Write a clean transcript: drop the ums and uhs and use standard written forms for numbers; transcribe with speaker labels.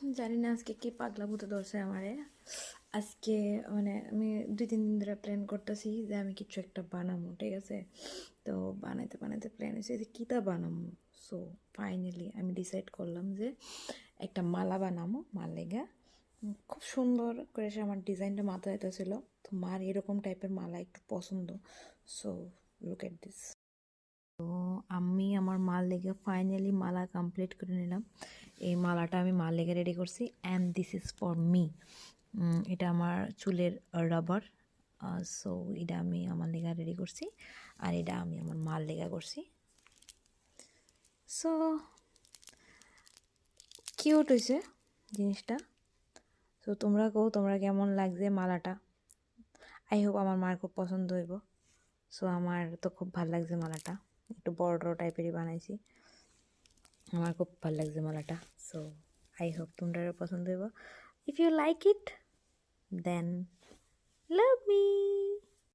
Speaker 1: জানি না আজকে কি পাগলা ভূতে ধরছে আমারে। আজকে মানে আমি 2-3 দিন ধরে প্ল্যান করতেছি যে আমি কিছু একটা বানাবো, ঠিক আছে? তো বানাইতে বানাইতে প্ল্যান হয়েছে যে কীটা বানাবো। সো ফাইনালি আমি ডিসাইড করলাম যে একটা মালা বানাবো মার লেগা। খুব সুন্দর করে সে আমার ডিজাইনটা মাথায় ছিল, তো মার এরকম টাইপের মালা একটু পছন্দ। So look at this. আমি আমার মার লেগে ফাইনালি মালা কমপ্লিট করে নিলাম। এই মালাটা আমি মার লেগে রেডি করছি, and this is for me. এটা আমার চুলের রাবার। সো এটা আমি আমার লেগা রেডি করছি, আর এটা আমি আমার মার লেগা করছি। সো কিউট হয়েছে জিনিসটা। সো তোমরা কও তোমরা কেমন লাগছে মালাটা। আই হোপ আমার মার খুব পছন্দ হইব। সো আমার তো খুব ভালো লাগছে মালাটা, একটু বড় টাইপেরই বানাইছি। আমার খুব ভালো লাগছে মালাটা। সো আই হোপ তোমরা পছন্দ হইব। If you like it then love me.